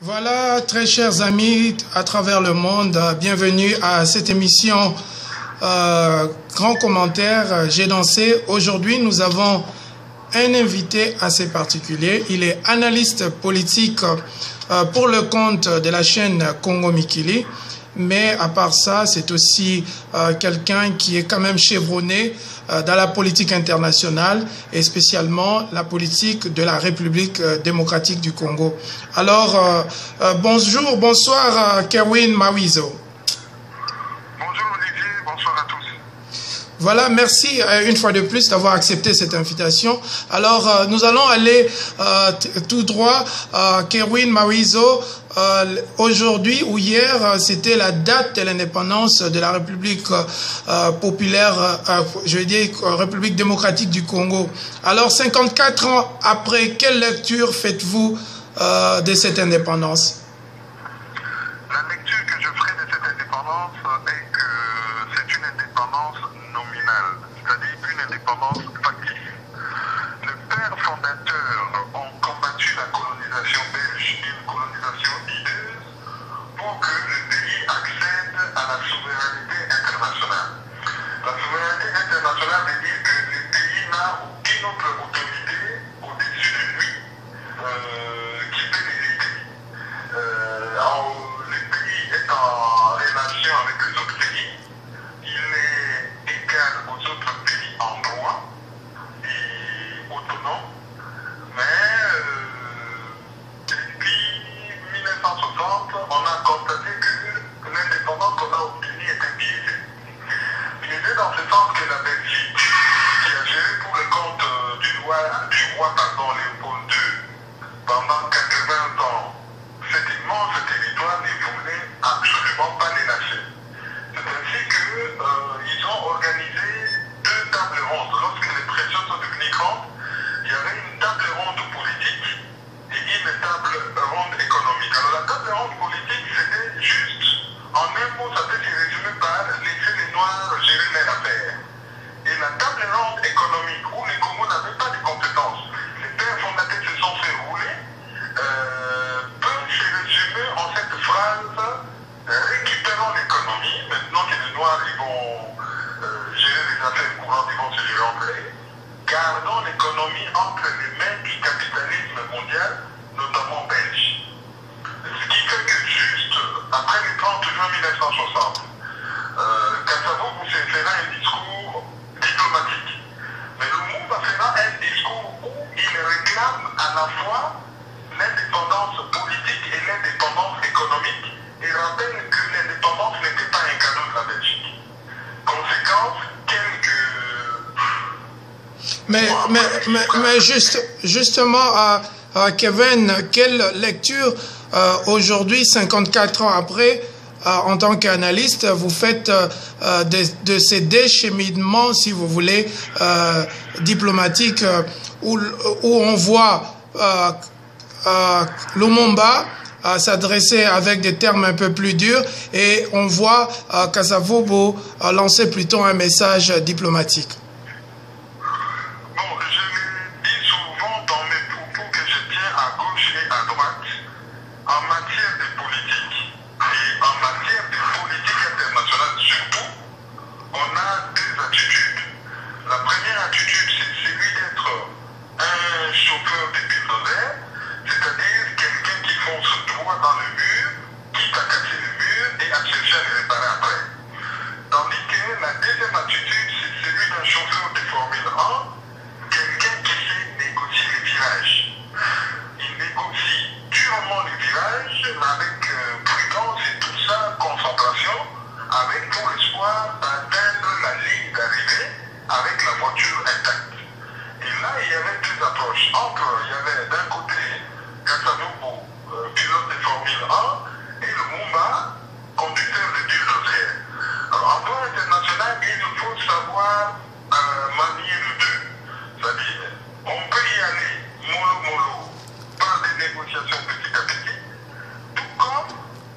Voilà, très chers amis à travers le monde, bienvenue à cette émission Grand Commentaire, J'ai dansé. Aujourd'hui, nous avons un invité assez particulier. Il est analyste politique pour le compte de la chaîne Congo Mikili. Mais à part ça, c'est aussi quelqu'un qui est quand même chevronné dans la politique internationale et spécialement la politique de la République démocratique du Congo. Alors, bonjour, bonsoir Kerwin Mawizo. Bonjour Olivier, bonsoir à tous. Voilà, merci une fois de plus d'avoir accepté cette invitation. Alors, nous allons aller tout droit. Kerwin Mawizo, aujourd'hui ou hier, c'était la date de l'indépendance de la République populaire, je veux dire République démocratique du Congo. Alors, 54 ans après, quelle lecture faites-vous de cette indépendance? La lecture que je ferai de cette indépendance est que c'est une indépendance nominale, c'est-à-dire une indépendance factice. Les pères fondateurs ont combattu la colonisation belge, une colonisation hideuse, pour que le pays accède à la souveraineté internationale. La souveraineté internationale veut dire que le pays n'a aucune autre autorité au-dessus de lui qui peut l'hériter. Le pays est en relation avec les autres pays. Il est égal aux autres pays en droit et autonome. Mais depuis 1960, on a constaté que l'indépendance qu'on a obtenue était biaisée. Biaisée dans ce sens que la Belgique, qui a géré pour le compte du roi Léopold II pendant 80 ans, cet immense territoire ne voulait absolument pas les lâcher. C'est ainsi qu'ils ont organisé deux tables rondes. Lorsque les pressions sont devenues grandes, il y avait une table ronde politique et une table ronde économique. Alors la table ronde politique, c'était juste, en un mot, ça peut se résumer par laisser les Noirs gérer leur affaire. Et la table ronde économique, où les Congo n'avaient pas de compétences, les pères fondateurs se sont fait rouler, peut se résumer en cette phrase: récupérons l'économie, maintenant que les Noirs ils vont gérer les affaires courantes, ils vont se gérer entre eux. Gardons l'économie entre les mains du capitalisme mondial, notamment belge. Ce qui fait que juste après le 30 juin 1960, Kassavo vous fera un discours diplomatique. Mais Lumumba fera un discours où il réclame à la fois l'indépendance politique et l'indépendance économique et rappelle que l'indépendance n'était pas un cadeau de la Belgique. Conséquence, Mais justement, Kevin, quelle lecture aujourd'hui, 54 ans après, en tant qu'analyste, vous faites de ces décheminements, si vous voulez, diplomatiques, où on voit Lumumba s'adresser avec des termes un peu plus durs et on voit Kasavubu lancer plutôt un message diplomatique. Bon, je le dis souvent dans mes propos que je tiens à gauche et à droite, en matière de politique et en matière de politique internationale surtout, on a deux attitudes. La première attitude, c'est celui d'être un chauffeur de bulldozer, c'est-à-dire quelqu'un qui fonce droit dans le mur, quitte à casser le mur et à chercher à le réparer après. Tandis que la deuxième attitude, c'est celui d'un chauffeur de Formule 1, quelqu'un qui sait négocier les virages. Il négocie durement les virages, mais avec prudence et tout ça, concentration, avec pour l'espoir d'atteindre la ligne d'arrivée avec la voiture intacte. Et là, il y avait deux approches. Il y avait d'un côté Kasavubu, pilote de Formule 1, et Lumumba, conducteur de bulldozer. Alors, en droit international, il faut savoir manier le deux. C'est-à-dire, on peut y aller mollo-mollo par des négociations petit à petit, tout comme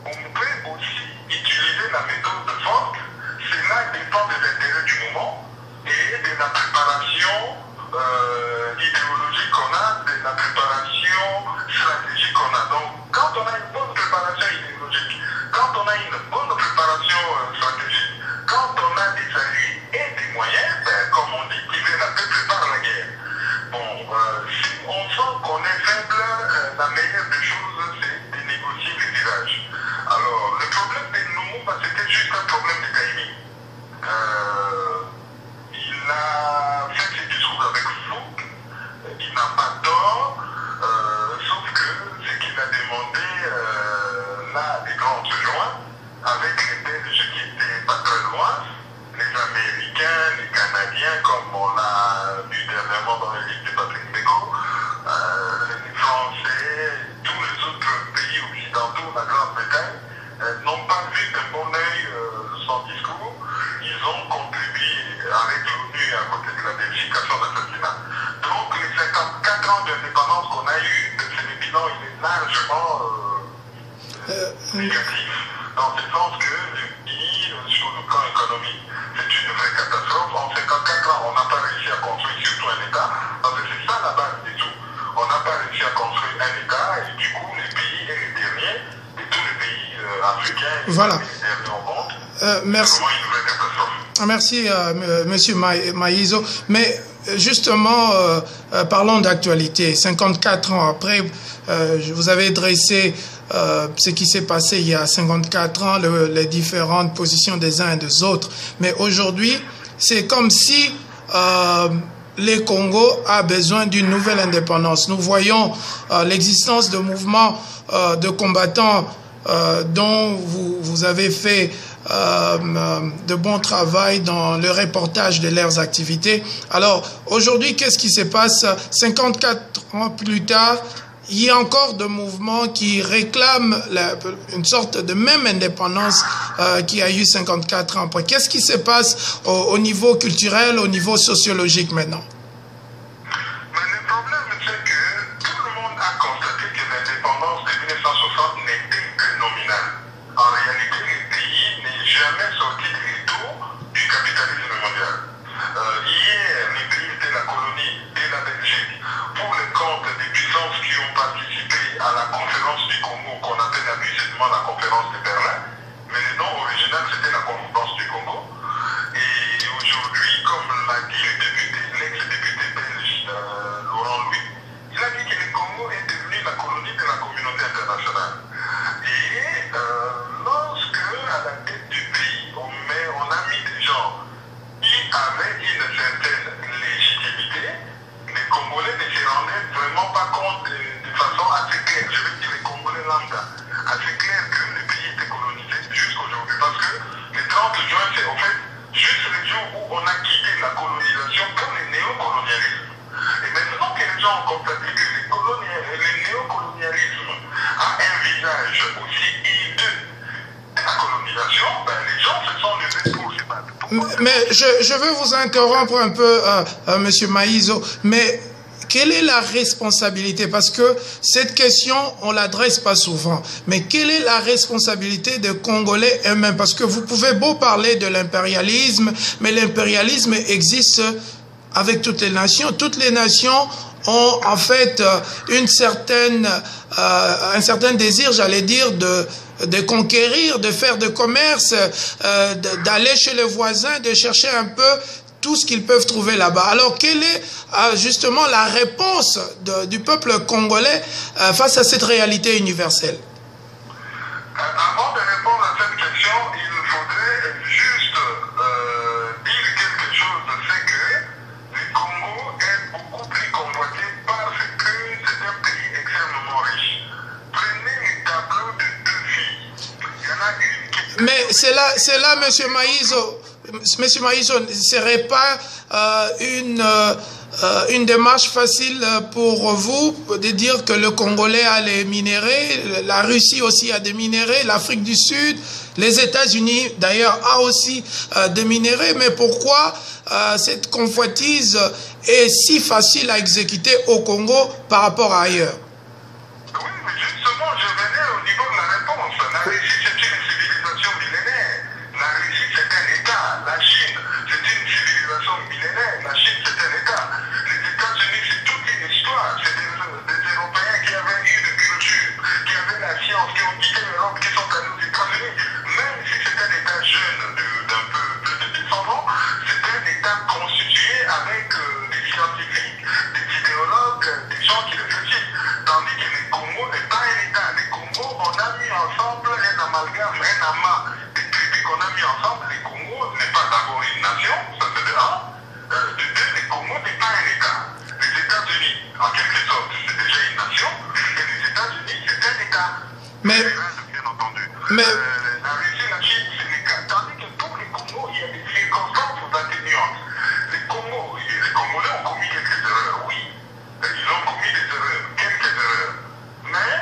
on peut aussi utiliser la méthode de force. Cela dépend des intérêts du moment et de la préparation idéologique qu'on a, de la préparation stratégique qu'on a. Donc, quand on a une bonne première des choses, c'est de négocier les villages. Alors, le problème de Lumumba, c'était juste un problème de timing. Il a fait ses discours avec fougue, il n'a pas tort, sauf que ce qu'il a demandé, là, les grands se joignent, avec les Belges qui étaient pas très loin, les Américains, les Canadiens, comme on l'a vu dernièrement dans les livres de Patrick Bego, les Français, tous les autres pays occidentaux, la Grande-Bretagne, n'ont pas vu d'un bon œil son discours. Ils ont contribué avec l'ONU à côté de la Belgique à son assassinat. Donc les 54 ans d'indépendance qu'on a eu, le bilan il est largement négatif, dans le sens que le pays, sur le plan économique, c'est une vraie catastrophe. En 54 ans, on n'a pas réussi à construire surtout un État, parce que c'est ça la base du tout. On n'a pas réussi à construire un État, et du coup, les pays et les derniers, et tous les pays africains, voilà. Les derniers au monde, merci. c'est vraiment une vraie catastrophe. Merci, Monsieur Maïzo. Mais justement, parlons d'actualité. 54 ans après, vous avez dressé ce qui s'est passé il y a 54 ans, les différentes positions des uns et des autres. Mais aujourd'hui, c'est comme si le Congo a besoin d'une nouvelle indépendance. Nous voyons l'existence de mouvements de combattants dont vous avez fait de bon travail dans le reportage de leurs activités. Alors, aujourd'hui, qu'est-ce qui se passe? 54 ans plus tard, il y a encore de mouvements qui réclament une sorte de même indépendance qu'il y a eu 54 ans après. Qu'est-ce qui se passe au niveau culturel, au niveau sociologique maintenant? Mais le problème, c'est que tout le monde a constaté que l'indépendance de 1960 n'était que nominale. En réalité, le pays n'est jamais sorti du rideau du capitalisme mondial. Hier, le pays était la colonie de la Belgique pour le compte des puissances qui ont participé à la conférence du Congo, qu'on appelle abusément la conférence de Berlin. Mais le nom original, c'était la conférence du Congo. Et aujourd'hui, comme l'a dit l'ex-député belge Laurent Louis, il a dit que le Congo est devenu la colonie de la communauté internationale. Et lorsque, à la tête du pays, on a mis des gens qui avaient une certaine légitimité, les Congolais ne se rendaient vraiment pas compte de façon assez claire, je veux dire les Congolais lambda, assez clair que le pays était colonisé jusqu'aujourd'hui. Parce que le 30 juin, c'est en fait juste le jour où on a quitté la colonisation pour le néocolonialisme. Et maintenant que les gens ont constaté que le néocolonialisme a un visage aussi hideux de la colonisation, ben les gens se sont levés pour se battre. Mais je veux vous interrompre un peu, Monsieur Maïzo, mais quelle est la responsabilité? Parce que cette question, on ne l'adresse pas souvent. Mais quelle est la responsabilité des Congolais eux-mêmes? Parce que vous pouvez beau parler de l'impérialisme, mais l'impérialisme existe avec toutes les nations. Toutes les nations ont en fait un certain désir, j'allais dire, de conquérir, de faire de commerce, d'aller chez les voisins, de chercher un peu tout ce qu'ils peuvent trouver là-bas. Alors, quelle est justement la réponse du peuple congolais face à cette réalité universelle? Avant de répondre à cette question, il faudrait juste dire quelque chose, c'est que le Congo est beaucoup plus convoité parce que c'est un pays extrêmement riche. Prenez le tableau de deux filles. Il y en a une qui... Mais c'est là, Monsieur Maïzo, ne serait pas une démarche facile pour vous de dire que le Congolais a les minéraux, la Russie aussi a des minéraux, l'Afrique du Sud, les États-Unis d'ailleurs a aussi des minéraux, mais pourquoi cette convoitise est si facile à exécuter au Congo par rapport à ailleurs? Oui, mais justement, je venais au niveau de la réponse. La Russie, c'est une civilisation millénaire. La Russie, c'est un État. La Chine, c'est une civilisation millénaire. La Chine, c'est un État. Les États-Unis, c'est toute une histoire. C'est des Européens qui avaient eu une culture, qui avaient la science, qui ont quitté l'Europe, qui sont allés aux États-Unis. Même si c'est un État jeune d'un peu plus de 100 ans, c'est un État constitué avec des scientifiques, des idéologues, des gens qui réfléchissent. Tandis que le Congo n'est pas regarde un amas des tribus qu'on a mis ensemble, les Congo n'est pas d'abord une nation, ça c'est de un. De deux, les Congo n'est pas un État. Les États-Unis, en quelque sorte, c'est déjà une nation, et les États-Unis, c'est un État. Mais, bien entendu. mais La Russie, la Chine, c'est l'État. Tandis que pour les Congo, il y a des circonstances atténuantes. Les Congolais ont commis quelques erreurs, oui. Ils ont commis des erreurs, quelques erreurs. Mais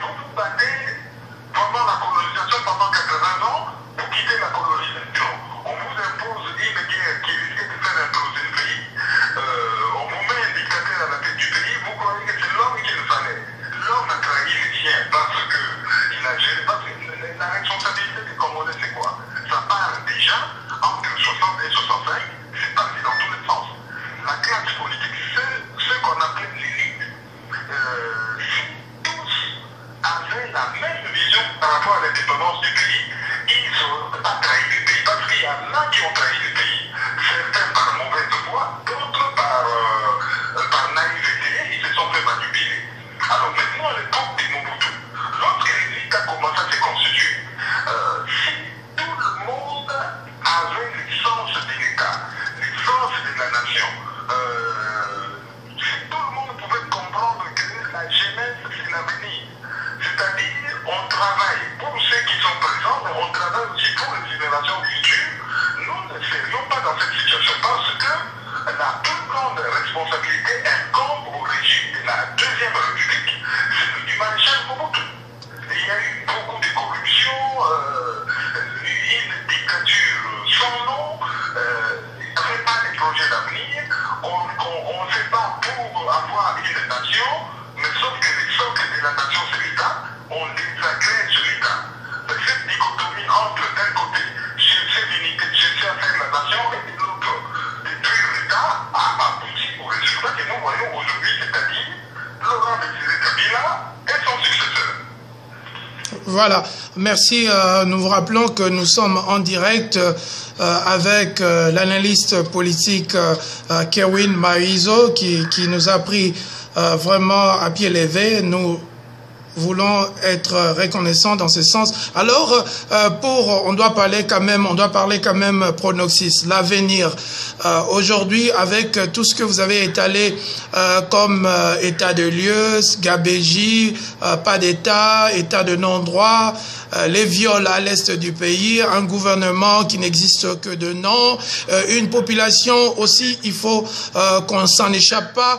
vous vous battez pendant la colonisation, pendant 80 ans, pour quitter la colonisation. On vous impose une guerre qui risque de faire imploser le pays. On vous met un dictateur à la tête du pays, vous croyez que c'est l'homme qui le fallait. L'homme a trahi les siens parce qu'il a géré. Parce que la responsabilité des Congolais, c'est quoi? Ça part déjà entre 60 et 65, c'est parti dans tous les sens. La classe politique, ce qu'on appelle l'élite, si tous avaient la même vision par rapport à l'indépendance du pays, ils n'auraient pas trahi le pays. Parce qu'il y en a qui ont trahi le pays. Certains par mauvaise foi, d'autres par naïveté, ils se sont fait manipuler. Alors maintenant, à l'époque des Mobutu, lorsque l'élite a commencé à se constituer, si tout le monde avait le sens de l'État, le sens de la nation, si tout le monde pouvait comprendre que la jeunesse, c'est l'avenir. C'est-à-dire, on travaille pour ceux qui sont présents, mais on travaille aussi pour les générations futures. Nous ne serions pas dans cette situation parce que la plus grande responsabilité incombe au régime de la Deuxième République, celui du maréchal Mobutu. Il y a eu beaucoup de corruption, une dictature sans nom, il n'y avait pas de projet d'avenir, on ne fait pas pour avoir une nation, mais sauf que le socle de la nation c'est l'État, on désagrège l'État. Cette dichotomie entre d'un côté chercher l'unité, chercher à faire la nation et de l'autre détruire l'État a abouti au résultat que nous voyons aujourd'hui, c'est-à-dire Laurent Désiré Kabila et son successeur. voilà, merci. Nous vous rappelons que nous sommes en direct avec l'analyste politique Kerwin Maïzo qui nous a pris vraiment à pied levé. Nous voulons être reconnaissants dans ce sens. Alors, on doit parler quand même pronoxys, l'avenir. Aujourd'hui, avec tout ce que vous avez étalé comme état de lieu, gabégie, pas d'état, état de non-droit, les viols à l'est du pays, un gouvernement qui n'existe que de nom, une population aussi, il faut qu'on s'en échappe pas,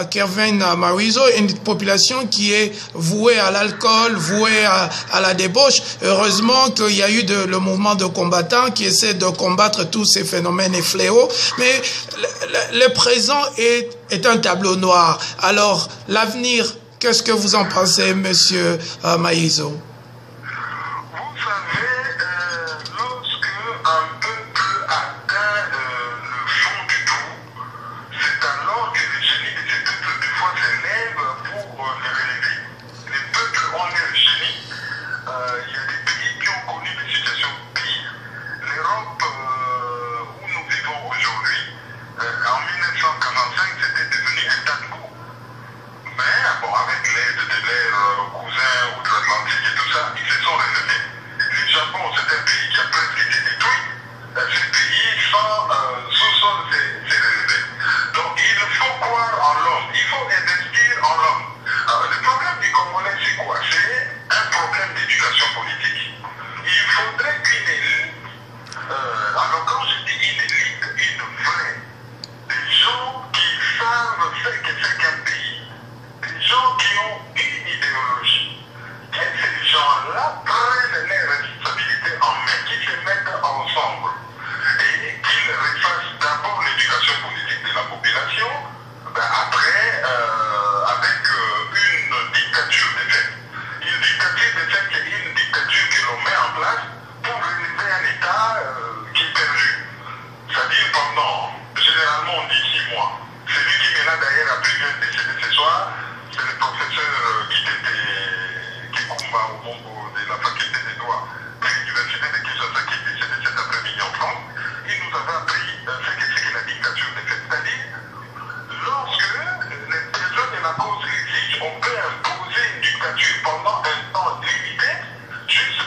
Kerwin Maïzo, une population qui est vouée à l'alcool, vouée à la débauche. Heureusement qu'il y a eu le mouvement de combattants qui essaie de combattre tous ces phénomènes et fléaux, mais le présent est un tableau noir. Alors, l'avenir, qu'est-ce que vous en pensez, monsieur Maïzo? Vous savez, lorsque un peuple atteint le fond du trou, c'est alors que les génies de ce peuple, des fois, s'élèvent pour les relever. Les peuples ont leur génie. Il y a des pays qui ont connu des situations pires. L'Europe où nous vivons aujourd'hui, en 1945, c'était devenu un tas de boue. Mais bon, avec l'aide de leurs cousins outre-Atlantique et tout ça, ils se sont relevés. Le Japon, c'est un pays qui a presque été détruit. Ce pays, sans sous-sol, s'est relevé. Donc, il faut croire en l'homme. Il faut investir en l'homme. Le problème du Congolais, c'est quoi? C'est un problème d'éducation politique. Il faudrait qu'une élite, alors quand je dis une élite, une vraie, des gens qui savent ce que c'est qu'un pays, des gens qui ont une idéologie, que ces gens-là prennent les responsabilités en main, qui se mettent ensemble et qu'ils refassent d'abord l'éducation politique de la population, après avec une dictature de fait. Une dictature de fait, c'est une dictature que l'on met en place pour relever un État qui est perdu. C'est-à-dire pendant, généralement on dit 6 mois. Celui qui est là d'ailleurs a pu bien décéder ce soir, c'est le professeur Kikumba de la faculté des droits de l'université de Kinshasa qui est décédé cet après-midi en France. Il nous avait appris ce que c'est que la dictature de fait. C'est-à-dire, lorsque les personnes de la cause exigent, on peut imposer une dictature pendant un temps limité, juste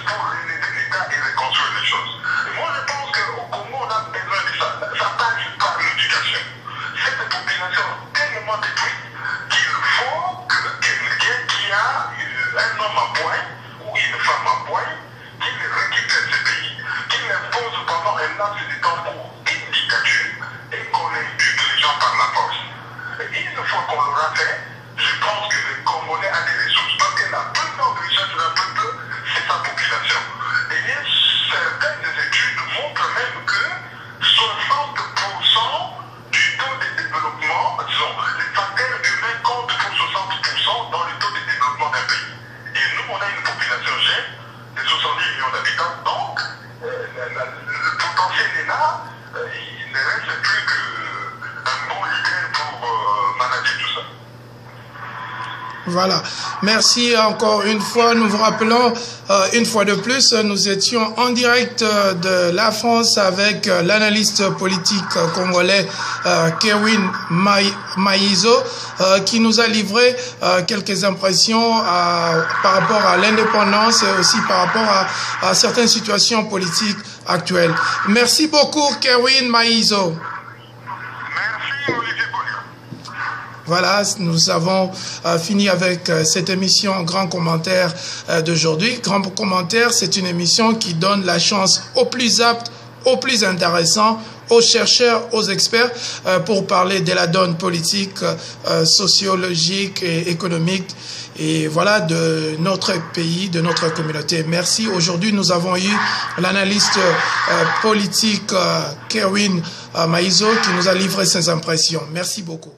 on a une population jeune de 70 millions d'habitants, donc le potentiel est là, il ne reste plus qu'un bon leader pour manager tout ça. Voilà. Merci encore une fois. Nous vous rappelons une fois de plus, nous étions en direct de la France avec l'analyste politique congolais Kerwin Maïzo qui nous a livré quelques impressions par rapport à l'indépendance et aussi par rapport à certaines situations politiques actuelles. Merci beaucoup Kerwin Maïzo. Voilà, nous avons fini avec cette émission Grand Commentaire d'aujourd'hui. Grand Commentaire, c'est une émission qui donne la chance aux plus aptes, aux plus intéressants, aux chercheurs, aux experts pour parler de la donne politique, sociologique et économique. Et voilà, de notre pays, de notre communauté. Merci. Aujourd'hui, nous avons eu l'analyste politique Kerwin Maïzo qui nous a livré ses impressions. Merci beaucoup.